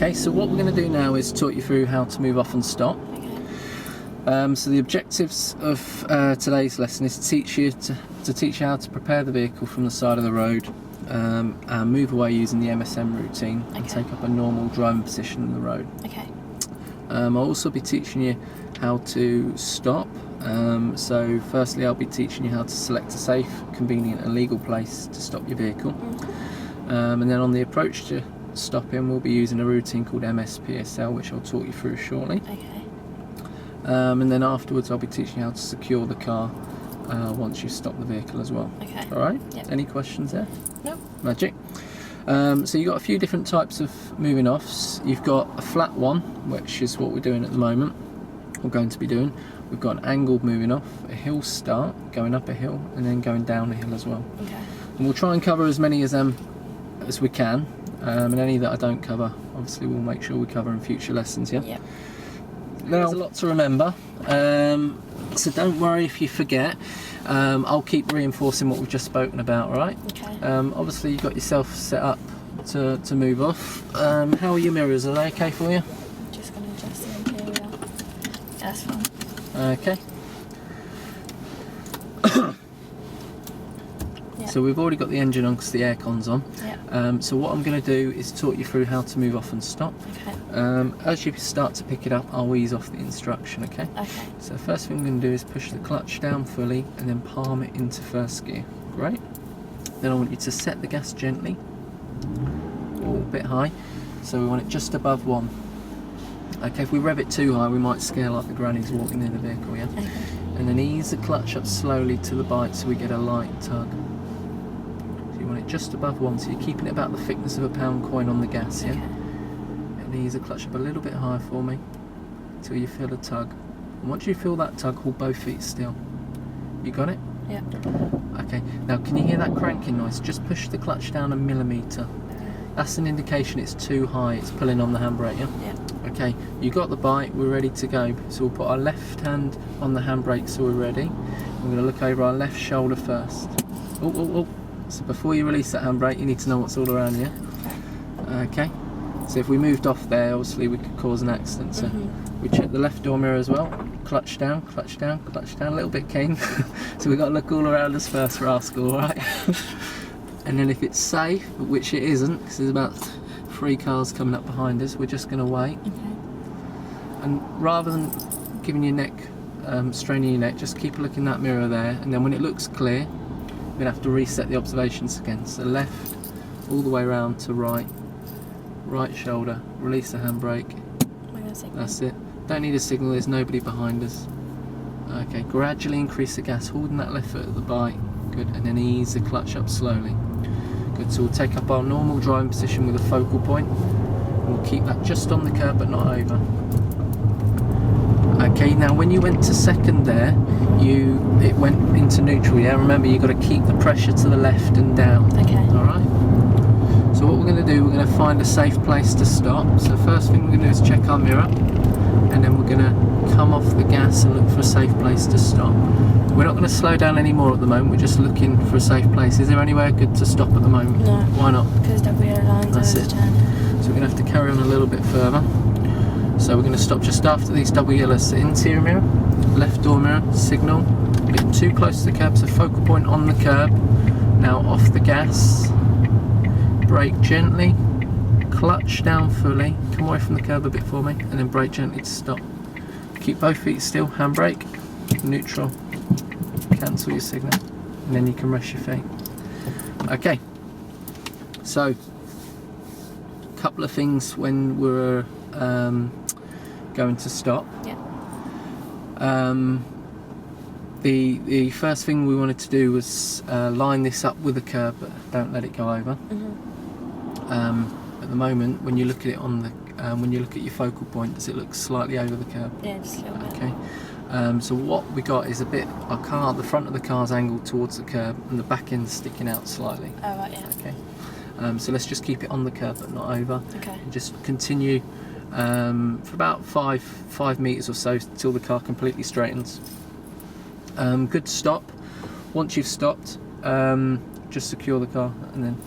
Okay, so what we're going to do now is talk you through how to move off and stop. Okay. So the objectives of today's lesson is to teach you how to prepare the vehicle from the side of the road and move away using the MSM routine and take up a normal driving position in the road. Okay. I'll also be teaching you how to stop. So firstly I'll be teaching you how to select a safe, convenient and legal place to stop your vehicle. And then on the approach to stopping we'll be using a routine called MSPSL, which I'll talk you through shortly. Okay. And then afterwards I'll be teaching you how to secure the car once you've stopped the vehicle as well. Okay. Alright? Yep. Any questions there? Nope. Magic. So you've got a few different types of moving offs. You've got a flat one, which is what we're doing at the moment, or going to be doing. We've got an angled moving off, a hill start, going up a hill, and then going down a hill as well. Okay. And we'll try and cover as many as we can, and any that I don't cover, obviously we'll make sure we cover in future lessons, yeah? Yep. Now, there's a lot to remember, so don't worry if you forget. I'll keep reinforcing what we've just spoken about, alright? Okay. Obviously you've got yourself set up to move off. How are your mirrors? Are they okay for you? I'm just going to adjust the interior. That's fine. Okay. Yep. So we've already got the engine on because the aircon's on. Yep. So what I'm going to do is talk you through how to move off and stop. Okay. As you start to pick it up, I'll ease off the instruction, okay? Okay. So the first thing I'm going to do is push the clutch down fully and then palm it into first gear. Great. Then I want you to set the gas gently, a bit high, so we want it just above 1. Okay, if we rev it too high we might scare like the grannies walking near the vehicle, yeah? Okay. And then ease the clutch up slowly to the bite so we get a light tug. So you want it just above 1, so you're keeping it about the thickness of a pound coin on the gas, yeah? Okay. And ease the clutch up a little bit higher for me until you feel a tug. And once you feel that tug, hold both feet still. You got it? Yep. Okay, now can you hear that cranking noise? Just push the clutch down 1 millimetre. That's an indication it's too high, it's pulling on the handbrake, yeah? Yep. Okay, you got the bite, we're ready to go. So we'll put our left hand on the handbrake so we're ready. We're going to look over our left shoulder first. Oh. So before you release that handbrake, you need to know what's all around you. Okay. So if we moved off there, obviously we could cause an accident. So we check the left door mirror as well. Clutch down, clutch down, clutch down. A little bit keen. So we've got to look all around us first, rascal, right? And then if it's safe, which it isn't, because there's about 3 cars coming up behind us, we're just going to wait. Okay. And rather than giving your neck, straining your neck, just keep a look in that mirror there, and then when it looks clear, we're going to have to reset the observations again. So left, all the way around to right, right shoulder, release the handbrake. That's it. Don't need a signal, there's nobody behind us. Okay, gradually increase the gas, holding that left foot at the bite. Good, and then ease the clutch up slowly. Good, so we'll take up our normal driving position with a focal point. We'll keep that just on the curb but not over. Okay, now when you went to second there, it went into neutral, yeah? Remember, you've got to keep the pressure to the left and down. Okay. Alright? So what we're going to do, we're going to find a safe place to stop. So first thing we're going to do is check our mirror, and then we're going to come off the gas and look for a safe place to stop. We're not going to slow down anymore at the moment, we're just looking for a safe place. Is there anywhere good to stop at the moment? No. Why not? Because WO lines That's it. overturned. So we're going to have to carry on a little bit further. So we're going to stop just after these double yellows. So interior mirror, left door mirror, signal. Get too close to the curb, so focal point on the curb. Now off the gas. Brake gently. Clutch down fully. Come away from the curb a bit for me, and then brake gently to stop. Keep both feet still. Handbrake. Neutral. Cancel your signal, and then you can rest your feet. Okay. So, a couple of things when we're going to stop. Yeah. The first thing we wanted to do was line this up with the curb, but don't let it go over. At the moment, when you look at it on the when you look at your focal point, does it look slightly over the curb? Yeah, just a little bit. Okay. So what we got is the front of the car's angled towards the curb and the back end's sticking out slightly. Oh, right, yeah. Okay. So let's just keep it on the curb but not over. Okay. And just continue for about 5 metres or so till the car completely straightens. Good to stop. Once you've stopped, just secure the car and then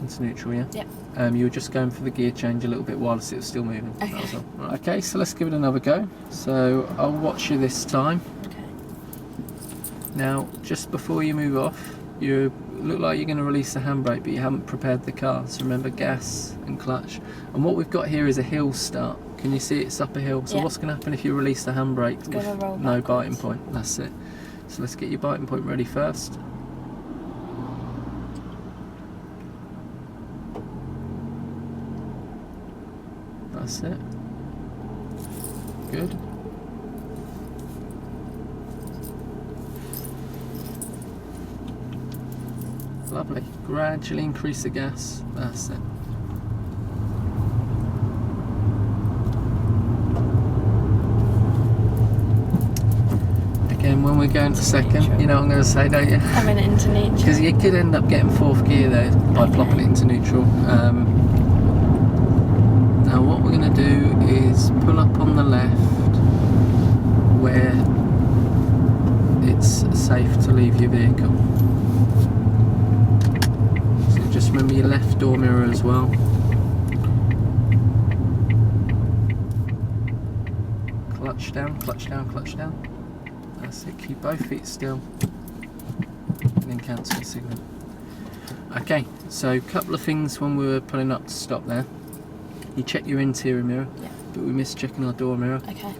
into neutral, yeah? Yep. you were just going for the gear change a little bit whilst it was still moving. Okay. That was all. Right, okay, so let's give it another go. So I'll watch you this time. Okay. Now, just before you move off, you look like you're going to release the handbrake, but you haven't prepared the car. So remember, gas and clutch. And what we've got here is a hill start. Can you see it's up a hill? So Yeah. what's going to happen if you release the handbrake It's gonna roll with no biting backwards. point? That's it. So let's get your biting point ready first. That's it. Good. Lovely. Gradually increase the gas. That's it. Again, when we're going to second, you know what I'm going to say, don't you? Coming into neutral. Because you could end up getting fourth gear there by Okay. plopping it into neutral. Now what we're going to do is pull up on the left where it's safe to leave your vehicle. So just remember your left door mirror as well. Clutch down, clutch down, clutch down. That's it, keep both feet still. And then cancel the signal. Okay, so a couple of things when we were pulling up to stop there. You check your interior mirror, Yeah. but we missed checking our door mirror. Okay.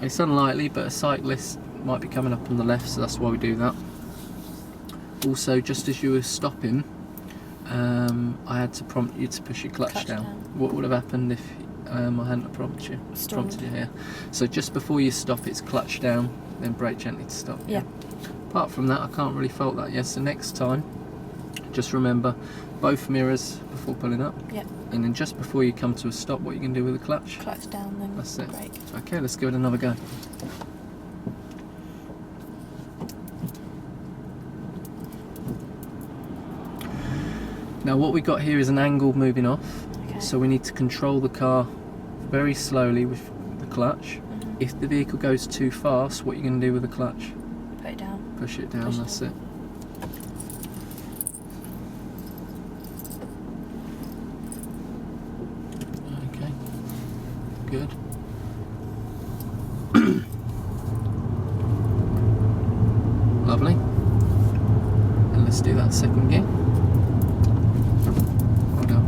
It's unlikely, but a cyclist might be coming up on the left, so that's why we do that. Also, just as you were stopping, I had to prompt you to push your clutch down. What would have happened if I hadn't prompted you? Stalled. Prompted you, yeah. So just before you stop, it's clutch down, then brake gently to stop. Yeah. Apart from that, I can't really fault that. Yes. So next time, just remember both mirrors before pulling up. Yeah. And then just before you come to a stop, what you can do with the clutch. Clutch down, then That's it. brake. Okay, let's give it another go. Now what we got here is an angle moving off, Okay. so we need to control the car very slowly with the clutch. Mhm. If the vehicle goes too fast, what are you going to do with the clutch? Put it down. Push it down, Push it that's down. it. Okay, good. Lovely. And let's do that second gear. Well done.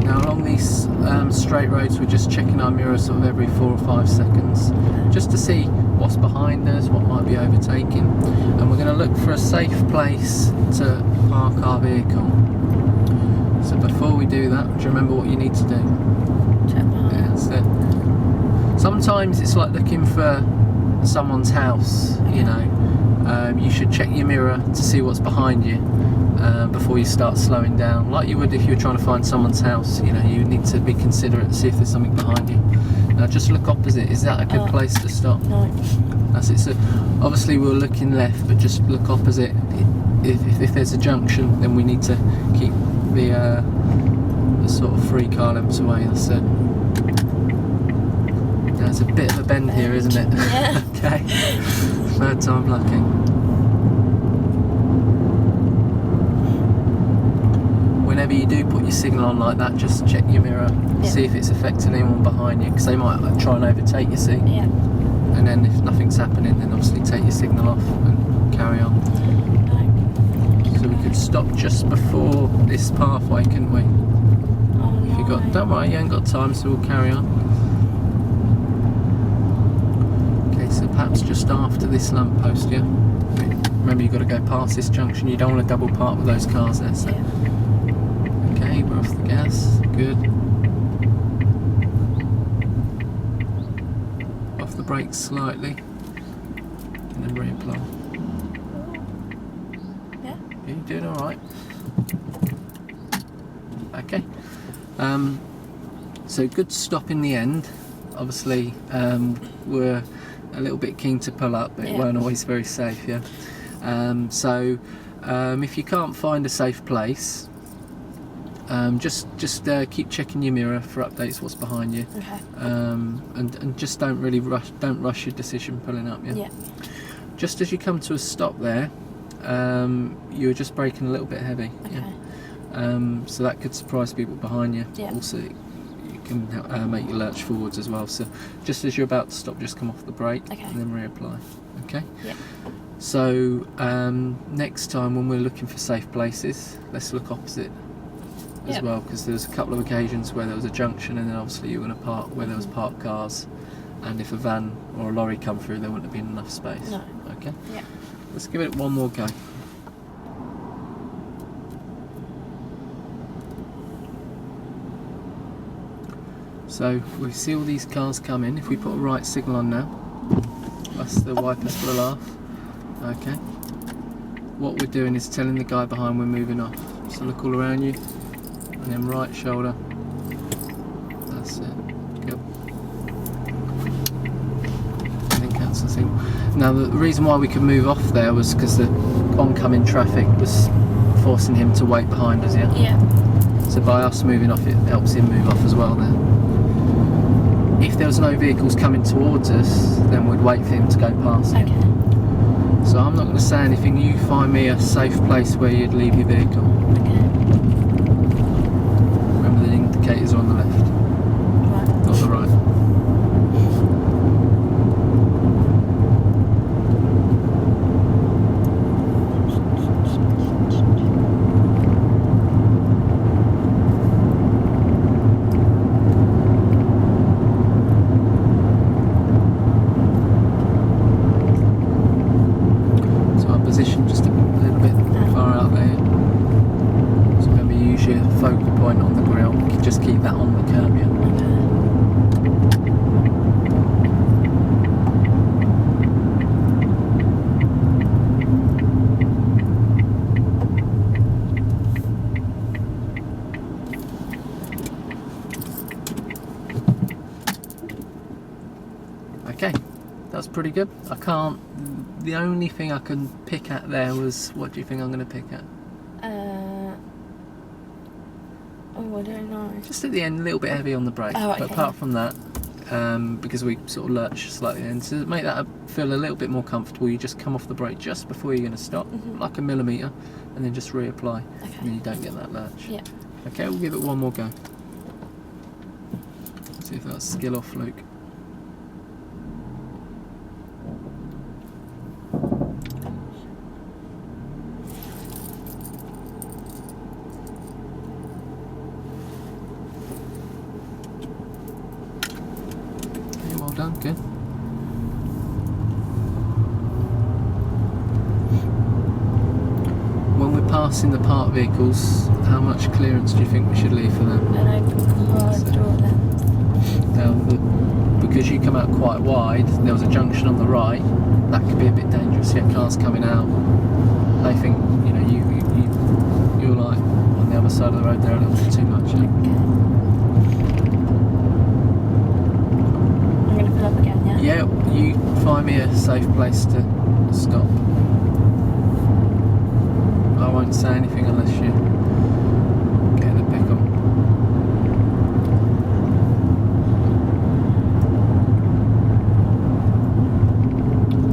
Now along these straight roads, we're just checking our mirror sort of every 4 or 5 seconds, just to see what's behind us, what might be overtaking, and we're going to look for a safe place to park our vehicle. So before we do that, do you remember what you need to do? Check behind. Yeah, that's it. Sometimes it's like looking for someone's house, you know. You should check your mirror to see what's behind you before you start slowing down, like you would if you were trying to find someone's house. You know, you need to be considerate, see if there's something behind you. Now just look opposite. Is that a good place to stop? No. That's it. So obviously we're looking left, but just look opposite. If there's a junction, then we need to keep the sort of 3 car lengths away. That's it. There's a bit of a bend here, isn't it? Yeah. Okay. Third time lucky. Whenever you do put your signal on like that, just check your mirror, Yeah. see if it's affecting anyone behind you, because they might like, try and overtake you, see? Yeah. And then if nothing's happening, then obviously take your signal off and carry on. No. So we could stop just before this pathway, couldn't we? Oh, If you got, no. don't worry, you ain't got time, so we'll carry on. Okay, so perhaps just after this lamppost, yeah? Remember, you've got to go past this junction. You don't want to double park with those cars there, so. Yeah. Okay, we're off the gas, good. Off the brakes slightly, and then reapply. Yeah. You're doing alright. Okay. So good stop in the end. Obviously, we're a little bit keen to pull up, but it Yeah. weren't always very safe, yeah? So if you can't find a safe place, Just keep checking your mirror for updates what's behind you. Okay. And just don't rush your decision pulling up. Yeah. Just as you come to a stop there, you're just braking a little bit heavy. Okay. So that could surprise people behind you. Yeah. Also, you can make you lurch forwards as well. So just as you're about to stop, just come off the brake. Okay. And then reapply. Okay. Yeah. So next time when we're looking for safe places, let's look opposite as well, because there's a couple of occasions where there was a junction, and then obviously you were going to park where there was parked cars, and if a van or a lorry come through, there wouldn't have been enough space. No. Okay. Yeah. Let's give it one more go. So we see all these cars come in. If we put a right signal on now, that's the wipers for the laugh. Okay. What we're doing is telling the guy behind we're moving off. So look all around you, and then right shoulder. That's it. Good. And then cancel signal. Now the reason why we could move off there was because the oncoming traffic was forcing him to wait behind us. Yeah. Yeah. So by us moving off, it helps him move off as well there. If there was no vehicles coming towards us, then we'd wait for him to go past him. Okay. So I'm not going to say anything. You find me a safe place where you'd leave your vehicle. Okay. Remember the indicators are on the left, Right. not the right. Position just a little bit far out there. So remember, use your focal point on the grille. Just keep that on the curb, yeah. Okay, that's pretty good. The only thing I can pick at there was, what do you think I'm going to pick at? Oh, I don't know. Just at the end, a little bit heavy on the brake. Oh, okay. But apart from that, because we sort of lurch slightly in, to make that feel a little bit more comfortable, you just come off the brake just before you're going to stop, like a millimetre, and then just reapply. Okay. And then you don't get that lurch. Yeah. Okay, we'll give it one more go. See if that's skill or fluke. Well done, good. When we're passing the parked vehicles, how much clearance do you think we should leave for them? An open car door then. Now, because you come out quite wide, there was a junction on the right, that could be a bit dangerous. You have cars coming out, they think, you know, you're like on the other side of the road there a little bit too much. Yeah? Up again, yeah? Yeah, you find me a safe place to stop. I won't say anything unless you get the pick on.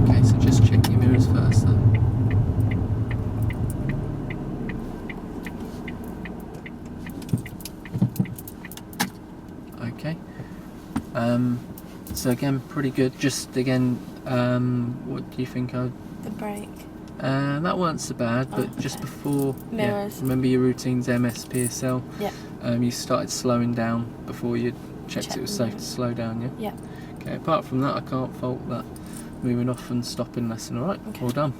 Okay, so just check your mirrors first then. Okay. So again, pretty good. Just again, what do you think? The brake. That weren't so bad, but okay. just before, Mirrors. remember your routines, MS, PSL. Yeah. You started slowing down before you checked it was safe to slow down. Yeah. Yeah. Okay. Apart from that, I can't fault that moving off and stopping lesson. All right. Okay. Well done.